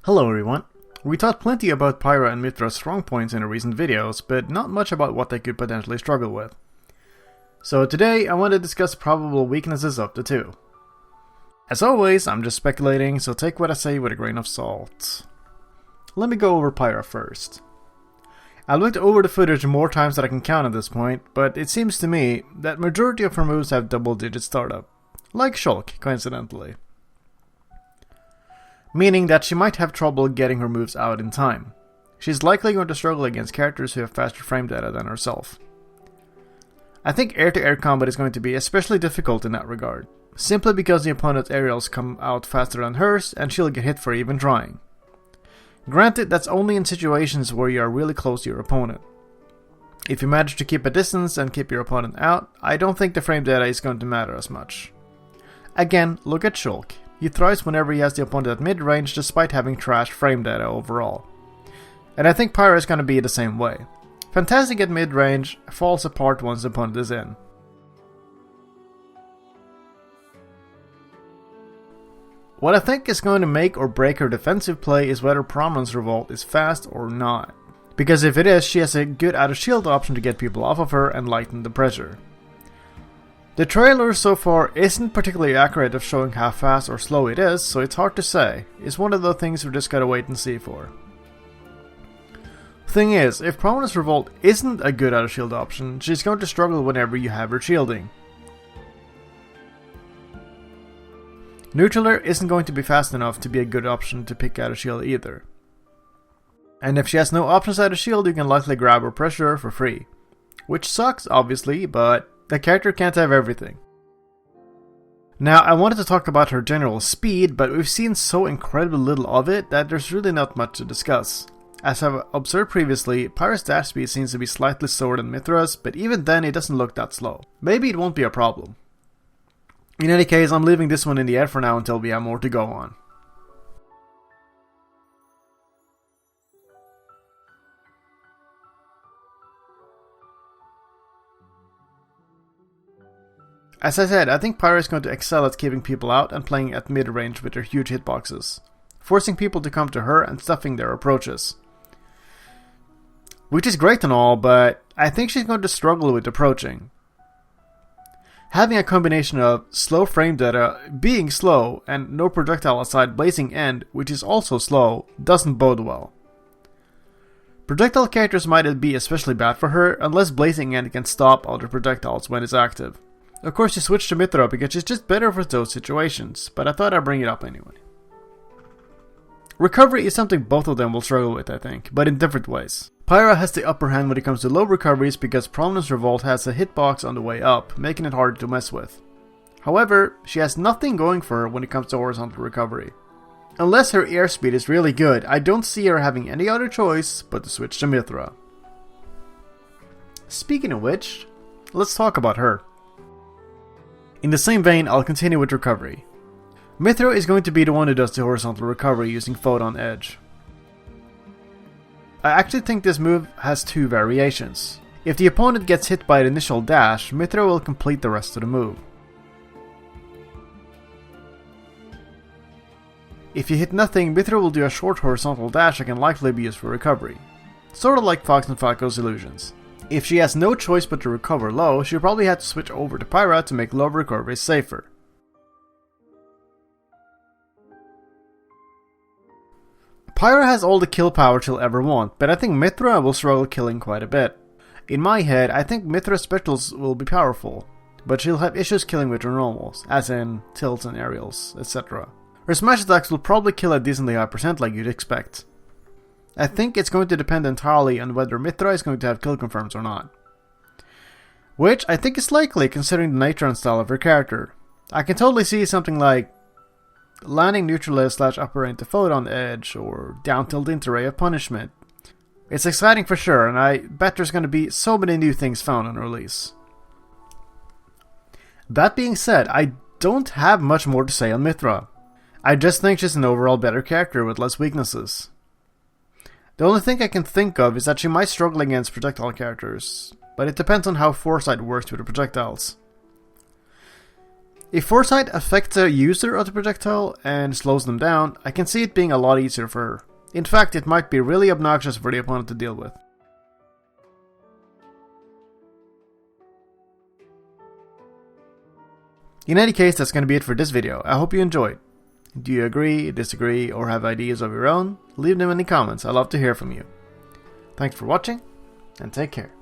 Hello everyone. We talked plenty about PYRA and MYTHRA'S strong points in our recent videos, but not much about what they could potentially struggle with. So today I want to discuss probable weaknesses of the two. As always, I'm just speculating, so take what I say with a grain of salt. Let me go over PYRA first. I've looked over the footage more times than I can count at this point, but it seems to me that majority of her moves have double-digit startup. Like Shulk, coincidentally. Meaning that she might have trouble getting her moves out in time. She's likely going to struggle against characters who have faster frame data than herself. I think air-to-air combat is going to be especially difficult in that regard, simply because the opponent's aerials come out faster than hers and she'll get hit for even trying. Granted, that's only in situations where you are really close to your opponent. If you manage to keep a distance and keep your opponent out, I don't think the frame data is going to matter as much. Again, look at Shulk. He thrives whenever he has the opponent at mid-range despite having trash frame data overall. And I think PYRA is going to be the same way. Fantastic at mid-range, falls apart once the opponent is in. What I think is going to make or break her defensive play is whether Prominence Revolt is fast or not. Because if it is, she has a good out of shield option to get people off of her and lighten the pressure. The trailer so far isn't particularly accurate of showing how fast or slow it is, so it's hard to say. It's one of the things we just gotta wait and see for. Thing is, if Prominence Revolt isn't a good out of shield option, she's going to struggle whenever you have her shielding. Neutral isn't going to be fast enough to be a good option to pick out of shield either. And if she has no options out of shield, you can likely grab or pressure her for free. Which sucks, obviously, but the character can't have everything. Now, I wanted to talk about her general speed, but we've seen so incredibly little of it that there's really not much to discuss. As I've observed previously, PYRA's dash speed seems to be slightly slower than MYTHRA'S, but even then it doesn't look that slow. Maybe it won't be a problem. In any case, I'm leaving this one in the air for now until we have more to go on. As I said, I think PYRA is going to excel at keeping people out and playing at mid-range with her huge hitboxes, forcing people to come to her and stuffing their approaches. Which is great and all, but I think she's going to struggle with approaching. Having a combination of slow frame data, being slow, and no projectile aside Blazing End, which is also slow, doesn't bode well. Projectile characters might be especially bad for her, unless Blazing End can stop other projectiles when it's active. Of course, she switched to MYTHRA because she's just better for those situations, but I thought I'd bring it up anyway. Recovery is something both of them will struggle with, I think, but in different ways. PYRA has the upper hand when it comes to low recoveries because Prominence Revolt has a hitbox on the way up, making it hard to mess with. However, she has nothing going for her when it comes to horizontal recovery. Unless her airspeed is really good, I don't see her having any other choice but to switch to MYTHRA. Speaking of which, let's talk about her. In the same vein, I'll continue with recovery. MYTHRA is going to be the one who does the horizontal recovery using Photon Edge. I actually think this move has two variations. If the opponent gets hit by the initial dash, MYTHRA will complete the rest of the move. If you hit nothing, MYTHRA will do a short horizontal dash that can likely be used for recovery. Sort of like Fox and Falco's illusions. If she has no choice but to recover low, she'll probably have to switch over to PYRA to make low recovery safer. PYRA has all the kill power she'll ever want, but I think MYTHRA will struggle killing quite a bit. In my head, I think MYTHRA's specials will be powerful, but she'll have issues killing with her normals, as in tilts and aerials, etc. Her smash attacks will probably kill a decently high percent like you'd expect. I think it's going to depend entirely on whether MYTHRA is going to have kill confirms or not. Which I think is likely considering the nature and style of her character. I can totally see something like landing neutral / upper into Photon Edge or down tilt into Ray of Punishment. It's exciting for sure, and I bet there's going to be so many new things found on release. That being said, I don't have much more to say on MYTHRA. I just think she's an overall better character with less weaknesses. The only thing I can think of is that she might struggle against projectile characters, but it depends on how Foresight works with the projectiles. If Foresight affects the user of the projectile and slows them down, I can see it being a lot easier for her. In fact, it might be really obnoxious for the opponent to deal with. In any case, that's going to be it for this video. I hope you enjoyed. Do you agree, disagree, or have ideas of your own? Leave them in the comments, I'd love to hear from you. Thanks for watching, and take care.